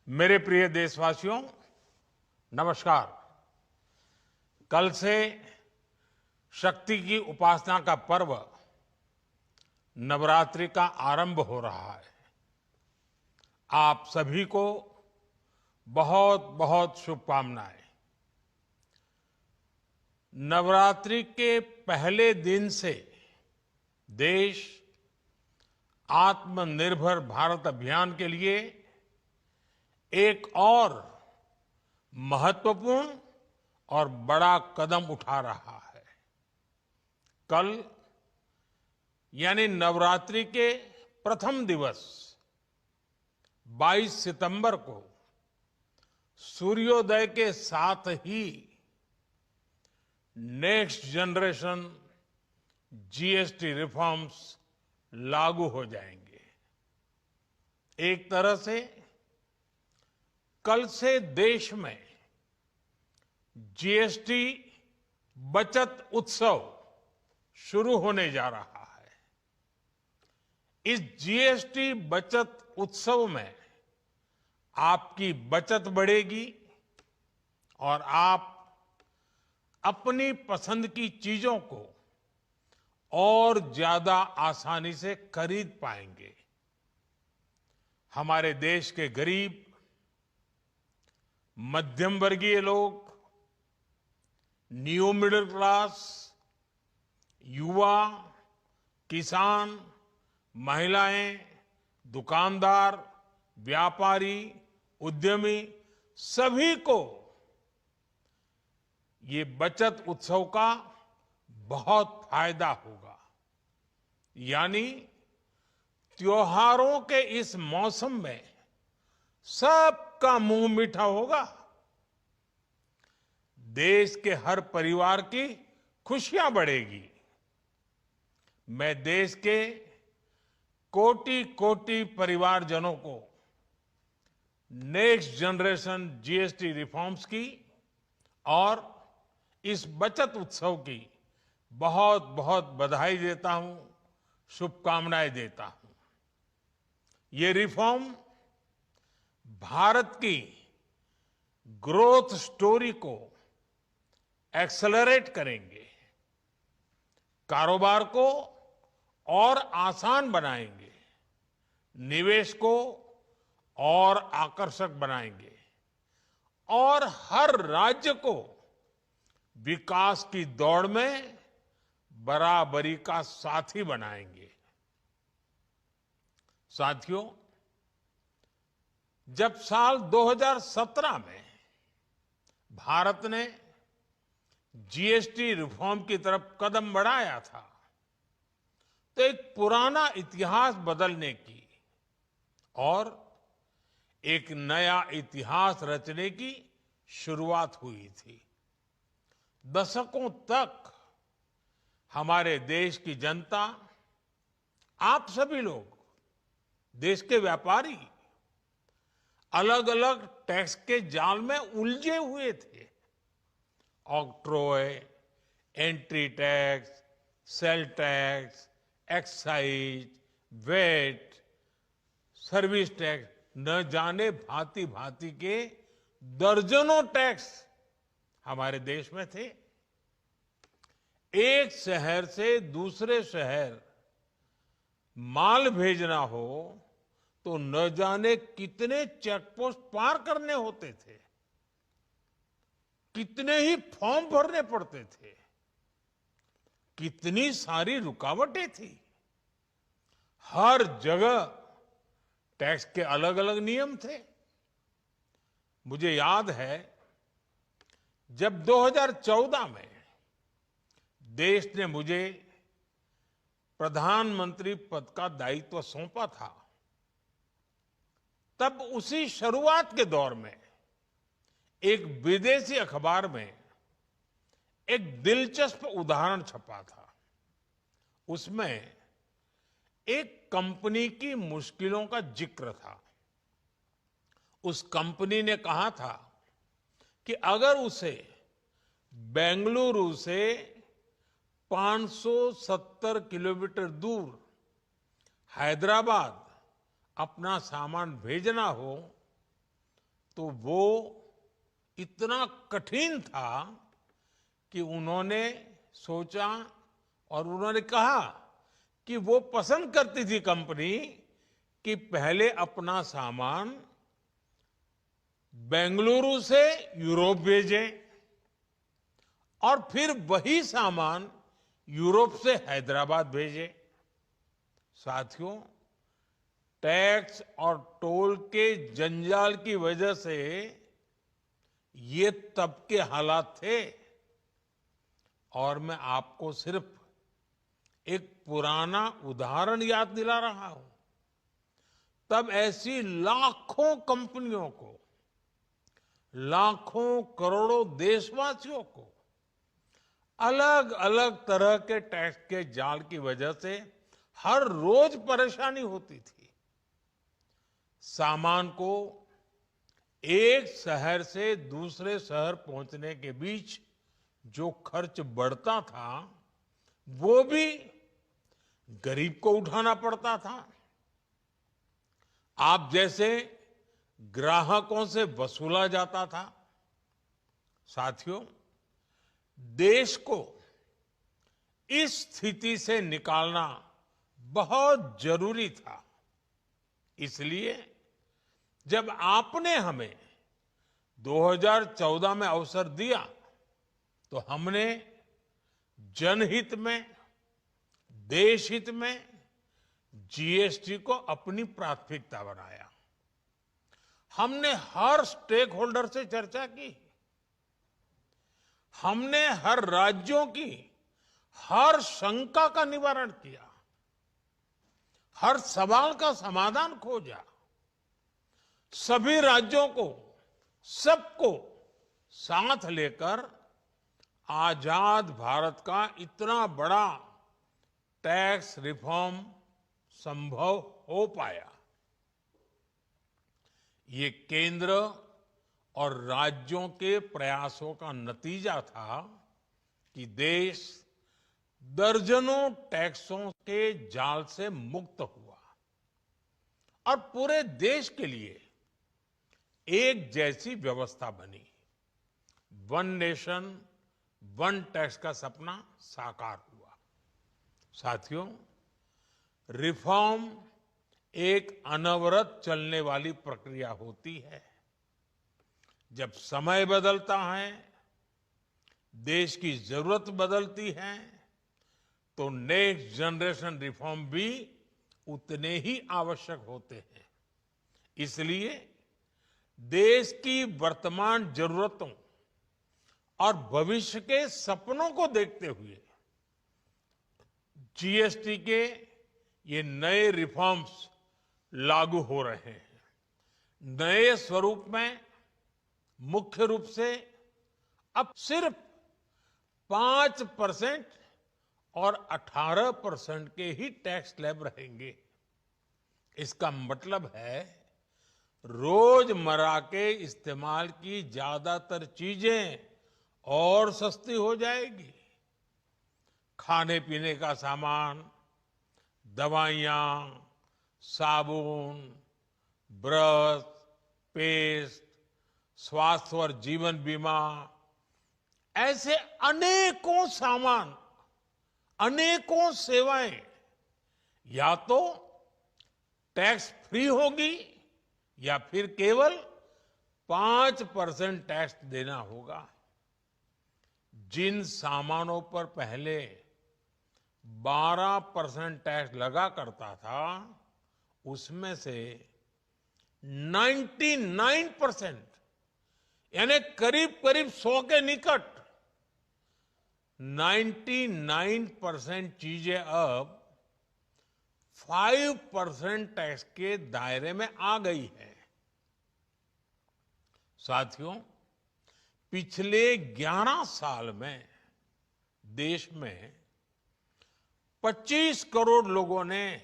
मेरे प्रिय देशवासियों, नमस्कार। कल से शक्ति की उपासना का पर्व नवरात्रि का आरंभ हो रहा है। आप सभी को बहुत बहुत शुभकामनाएं। नवरात्रि के पहले दिन से देश आत्मनिर्भर भारत अभियान के लिए एक और महत्वपूर्ण और बड़ा कदम उठा रहा है। कल यानी नवरात्रि के प्रथम दिवस 22 सितंबर को सूर्योदय के साथ ही नेक्स्ट जनरेशन जीएसटी रिफॉर्म्स लागू हो जाएंगे। एक तरह से कल से देश में जीएसटी बचत उत्सव शुरू होने जा रहा है। इस जीएसटी बचत उत्सव में आपकी बचत बढ़ेगी और आप अपनी पसंद की चीजों को और ज्यादा आसानी से खरीद पाएंगे। हमारे देश के गरीब, मध्यम वर्गीय लोग, न्यू मिडिल क्लास, युवा, किसान, महिलाएं, दुकानदार, व्यापारी, उद्यमी, सभी को ये बचत उत्सव का बहुत फायदा होगा। यानी त्योहारों के इस मौसम में सबका मुंह मीठा होगा। देश के हर परिवार की खुशियां बढ़ेगी। मैं देश के कोटि कोटि परिवारजनों को नेक्स्ट जनरेशन जीएसटी रिफॉर्म्स की और इस बचत उत्सव की बहुत बहुत बधाई देता हूं, शुभकामनाएं देता हूं। ये रिफॉर्म भारत की ग्रोथ स्टोरी को एक्सेलरेट करेंगे, कारोबार को और आसान बनाएंगे, निवेश को और आकर्षक बनाएंगे और हर राज्य को विकास की दौड़ में बराबरी का साथी बनाएंगे। साथियों, जब साल 2017 में भारत ने जीएसटी रिफॉर्म की तरफ कदम बढ़ाया था, तो एक पुराना इतिहास बदलने की और एक नया इतिहास रचने की शुरुआत हुई थी। दशकों तक हमारे देश की जनता, आप सभी लोग, देश के व्यापारी अलग अलग टैक्स के जाल में उलझे हुए थे। Octroi, entry tax, sale tax, excise, VAT, service tax, न जाने भांति भांति के दर्जनों टैक्स हमारे देश में थे। एक शहर से दूसरे शहर माल भेजना हो तो न जाने कितने चेकपोस्ट पार करने होते थे, कितने ही फॉर्म भरने पड़ते थे, कितनी सारी रुकावटें थी। हर जगह टैक्स के अलग अलग नियम थे। मुझे याद है जब 2014 में देश ने मुझे प्रधानमंत्री पद का दायित्व सौंपा था, तब उसी शुरुआत के दौर में एक विदेशी अखबार में एक दिलचस्प उदाहरण छपा था। उसमें एक कंपनी की मुश्किलों का जिक्र था। उस कंपनी ने कहा था कि अगर उसे बेंगलुरु से 570 किलोमीटर दूर हैदराबाद अपना सामान भेजना हो तो वो इतना कठिन था कि उन्होंने सोचा और उन्होंने कहा कि वो पसंद करती थी कंपनी कि पहले अपना सामान बेंगलुरु से यूरोप भेजें और फिर वही सामान यूरोप से हैदराबाद भेजें। साथियों, टैक्स और टोल के जंजाल की वजह से ये तब के हालात थे। और मैं आपको सिर्फ एक पुराना उदाहरण याद दिला रहा हूं। तब ऐसी लाखों कंपनियों को, लाखों करोड़ों देशवासियों को अलग अलग तरह के टैक्स के जाल की वजह से हर रोज परेशानी होती थी। सामान को एक शहर से दूसरे शहर पहुंचने के बीच जो खर्च बढ़ता था वो भी गरीब को उठाना पड़ता था। आप जैसे ग्राहकों से वसूला जाता था। साथियों, देश को इस स्थिति से निकालना बहुत जरूरी था। इसलिए जब आपने हमें 2014 में अवसर दिया तो हमने जनहित में, देशहित में जीएसटी को अपनी प्राथमिकता बनाया। हमने हर स्टेक होल्डर से चर्चा की। हमने हर राज्यों की हर शंका का निवारण किया, हर सवाल का समाधान खोजा। सभी राज्यों को, सबको साथ लेकर आजाद भारत का इतना बड़ा टैक्स रिफॉर्म संभव हो पाया। ये केंद्र और राज्यों के प्रयासों का नतीजा था कि देश दर्जनों टैक्सों के जाल से मुक्त हुआ और पूरे देश के लिए एक जैसी व्यवस्था बनी। वन नेशन वन टैक्स का सपना साकार हुआ। साथियों, रिफॉर्म एक अनवरत चलने वाली प्रक्रिया होती है। जब समय बदलता है, देश की जरूरत बदलती है, तो नेक्स्ट जनरेशन रिफॉर्म भी उतने ही आवश्यक होते हैं। इसलिए देश की वर्तमान जरूरतों और भविष्य के सपनों को देखते हुए जीएसटी के ये नए रिफॉर्म्स लागू हो रहे हैं। नए स्वरूप में मुख्य रूप से अब सिर्फ 5% और 18% के ही टैक्स स्लैब रहेंगे। इसका मतलब है रोजमर्रा के इस्तेमाल की ज्यादातर चीजें और सस्ती हो जाएगी। खाने पीने का सामान, दवाइयां, साबुन, ब्रश, पेस्ट, स्वास्थ्य और जीवन बीमा, ऐसे अनेकों सामान, अनेकों सेवाएं या तो टैक्स फ्री होगी या फिर केवल 5% टैक्स देना होगा। जिन सामानों पर पहले 12% टैक्स लगा करता था, उसमें से 99% यानी करीब करीब 100 के निकट 99% चीजें अब 5% टैक्स के दायरे में आ गई है। साथियों, पिछले 11 साल में देश में 25 करोड़ लोगों ने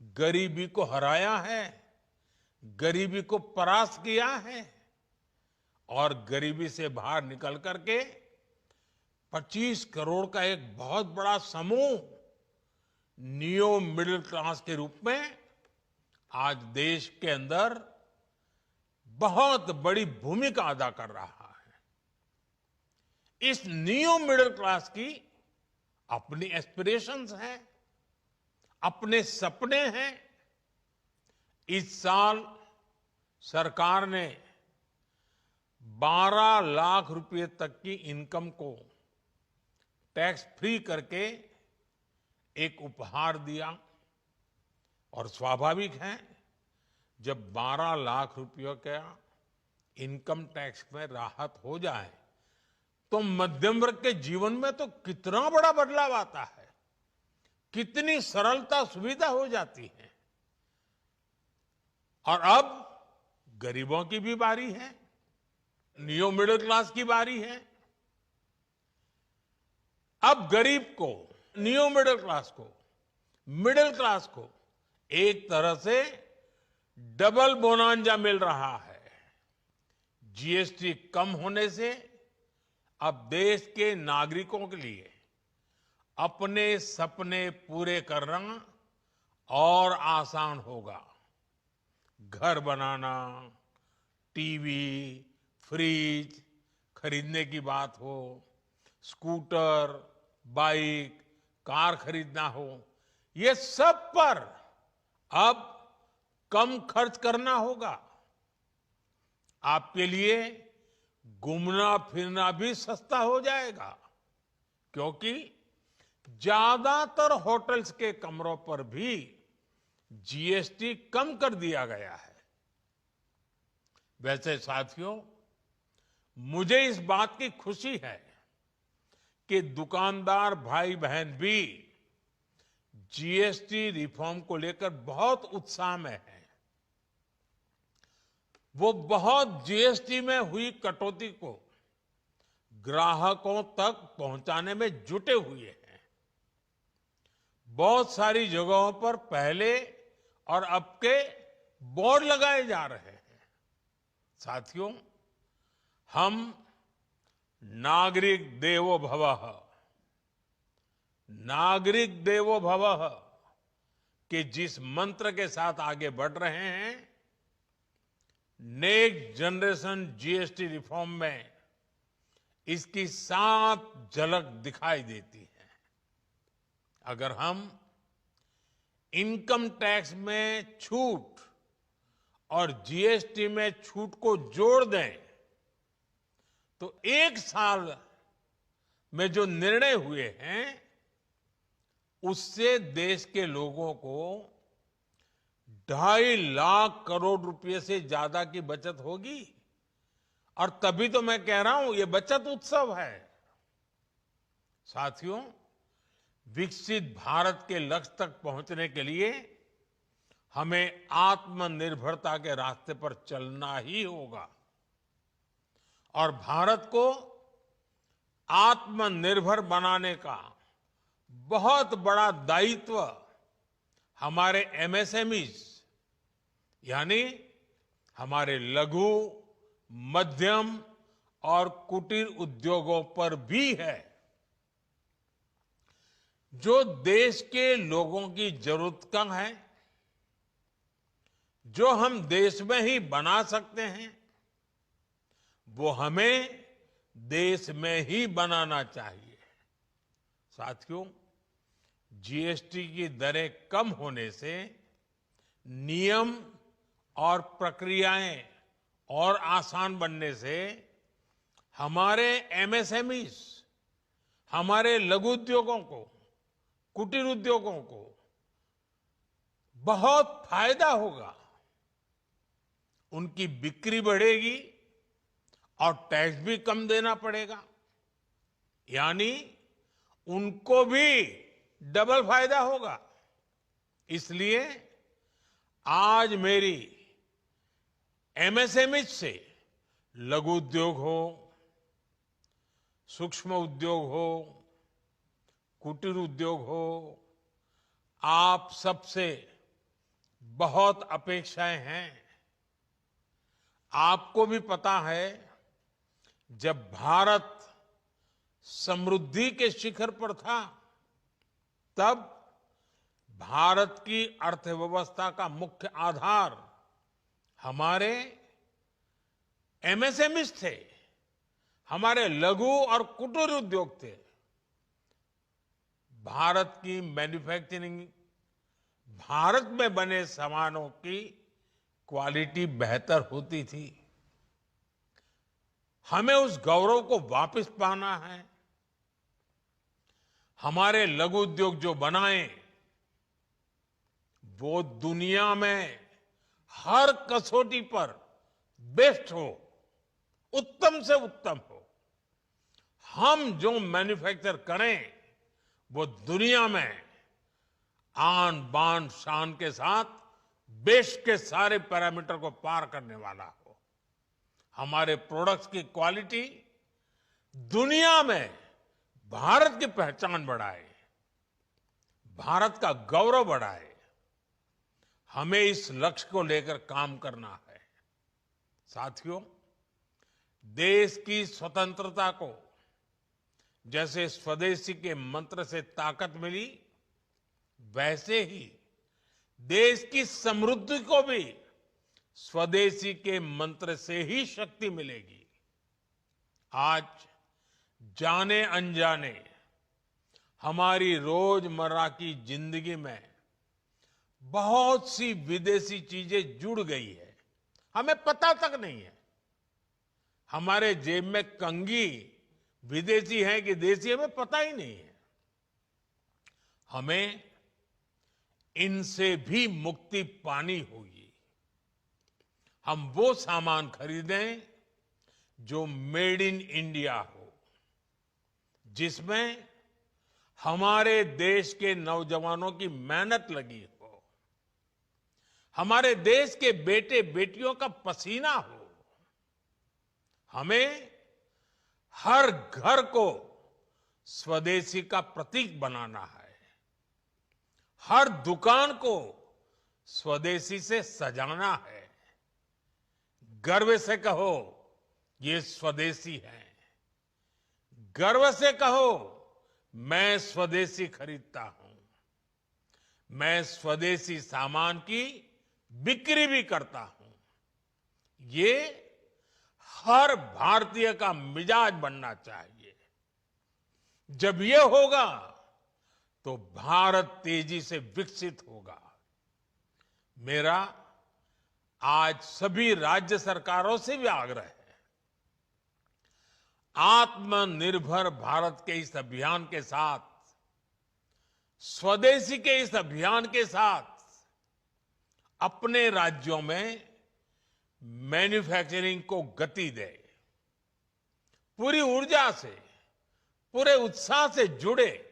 गरीबी को हराया है, गरीबी को परास्त किया है और गरीबी से बाहर निकल करके 25 करोड़ का एक बहुत बड़ा समूह नियो मिडिल क्लास के रूप में आज देश के अंदर बहुत बड़ी भूमिका अदा कर रहा है। इस न्यू मिडिल क्लास की अपनी एस्पिरेशंस हैं, अपने सपने हैं। इस साल सरकार ने 12 लाख रुपए तक की इनकम को टैक्स फ्री करके एक उपहार दिया। और स्वाभाविक है, जब 12 लाख रुपयों का इनकम टैक्स में राहत हो जाए तो मध्यम वर्ग के जीवन में तो कितना बड़ा बदलाव आता है, कितनी सरलता सुविधा हो जाती है। और अब गरीबों की भी बारी है, न्यू मिडिल क्लास की बारी है। अब गरीब को, न्यू मिडिल क्लास को एक तरह से डबल बोनांजा मिल रहा है। जीएसटी कम होने से अब देश के नागरिकों के लिए अपने सपने पूरे करना और आसान होगा। घर बनाना, टीवी, फ्रिज खरीदने की बात हो, स्कूटर, बाइक, कार खरीदना हो, ये सब पर अब कम खर्च करना होगा। आपके लिए घूमना फिरना भी सस्ता हो जाएगा, क्योंकि ज्यादातर होटल्स के कमरों पर भी जीएसटी कम कर दिया गया है। वैसे साथियों, मुझे इस बात की खुशी है कि दुकानदार भाई बहन भी जीएसटी रिफॉर्म को लेकर बहुत उत्साह में हैं। वो बहुत जीएसटी में हुई कटौती को ग्राहकों तक पहुंचाने में जुटे हुए हैं। बहुत सारी जगहों पर पहले और अब के बोर्ड लगाए जा रहे हैं। साथियों, हम नागरिक देवो भवः के जिस मंत्र के साथ आगे बढ़ रहे हैं, नेक्स्ट जनरेशन जीएसटी रिफॉर्म में इसकी साफ झलक दिखाई देती है। अगर हम इनकम टैक्स में छूट और जीएसटी में छूट को जोड़ दें तो एक साल में जो निर्णय हुए हैं उससे देश के लोगों को 2.5 लाख करोड़ रुपए से ज्यादा की बचत होगी। और तभी तो मैं कह रहा हूं, ये बचत उत्सव है। साथियों, विकसित भारत के लक्ष्य तक पहुंचने के लिए हमें आत्मनिर्भरता के रास्ते पर चलना ही होगा। और भारत को आत्मनिर्भर बनाने का बहुत बड़ा दायित्व हमारे एमएसएमईज यानी हमारे लघु, मध्यम और कुटीर उद्योगों पर भी है, जो देश के लोगों की जरूरत कम है, जो हम देश में ही बना सकते हैं, वो हमें देश में ही बनाना चाहिए। साथियों, जीएसटी की दरें कम होने से नियम और प्रक्रियाएं और आसान बनने से हमारे एमएसएमईज, हमारे लघु उद्योगों को, कुटीर उद्योगों को बहुत फायदा होगा। उनकी बिक्री बढ़ेगी और टैक्स भी कम देना पड़ेगा, यानी उनको भी डबल फायदा होगा। इसलिए आज मेरी एमएसएमई से लघु उद्योग हो, सूक्ष्म उद्योग हो, कुटीर उद्योग हो, आप सबसे बहुत अपेक्षाएं हैं। आपको भी पता है, जब भारत समृद्धि के शिखर पर था, तब भारत की अर्थव्यवस्था का मुख्य आधार हमारे एमएसएमईज थे, हमारे लघु और कुटीर उद्योग थे। भारत की मैन्युफैक्चरिंग, भारत में बने सामानों की क्वालिटी बेहतर होती थी। हमें उस गौरव को वापस पाना है। हमारे लघु उद्योग जो बनाए वो दुनिया में हर कसौटी पर बेस्ट हो, उत्तम से उत्तम हो। हम जो मैन्युफैक्चर करें वो दुनिया में आन बान शान के साथ बेस्ट के सारे पैरामीटर को पार करने वाला हो। हमारे प्रोडक्ट्स की क्वालिटी दुनिया में भारत की पहचान बढ़ाए, भारत का गौरव बढ़ाए। हमें इस लक्ष्य को लेकर काम करना है। साथियों, देश की स्वतंत्रता को जैसे स्वदेशी के मंत्र से ताकत मिली, वैसे ही देश की समृद्धि को भी स्वदेशी के मंत्र से ही शक्ति मिलेगी। आज जाने अनजाने हमारी रोजमर्रा की जिंदगी में बहुत सी विदेशी चीजें जुड़ गई है, हमें पता तक नहीं है। हमारे जेब में कंघी विदेशी है कि देसी, हमें पता ही नहीं है। हमें इनसे भी मुक्ति पानी होगी। हम वो सामान खरीदें जो मेड इन इंडिया हो, जिसमें हमारे देश के नौजवानों की मेहनत लगी हो, हमारे देश के बेटे बेटियों का पसीना हो। हमें हर घर को स्वदेशी का प्रतीक बनाना है, हर दुकान को स्वदेशी से सजाना है। गर्व से कहो ये स्वदेशी है, गर्व से कहो मैं स्वदेशी खरीदता हूं, मैं स्वदेशी सामान की बिक्री भी करता हूं। ये हर भारतीय का मिजाज बनना चाहिए। जब ये होगा तो भारत तेजी से विकसित होगा। मेरा आज सभी राज्य सरकारों से भी आग्रह है, आत्मनिर्भर भारत के इस अभियान के साथ, स्वदेशी के इस अभियान के साथ अपने राज्यों में मैन्युफैक्चरिंग को गति दे। पूरी ऊर्जा से, पूरे उत्साह से जुड़े,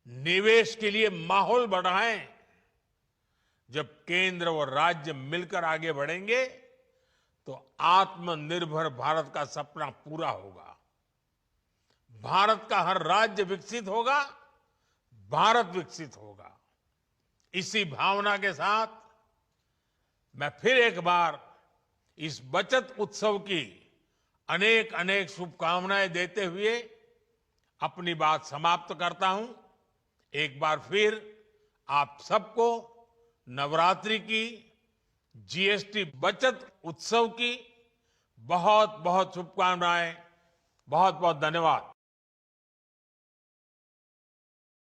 निवेश के लिए माहौल बढ़ाएं। जब केंद्र और राज्य मिलकर आगे बढ़ेंगे तो आत्मनिर्भर भारत का सपना पूरा होगा। भारत का हर राज्य विकसित होगा, भारत विकसित होगा। इसी भावना के साथ मैं फिर एक बार इस बचत उत्सव की अनेक अनेक शुभकामनाएं देते हुए अपनी बात समाप्त करता हूं। एक बार फिर आप सबको नवरात्रि की, जीएसटी बचत उत्सव की बहुत बहुत शुभकामनाएं। बहुत बहुत धन्यवाद।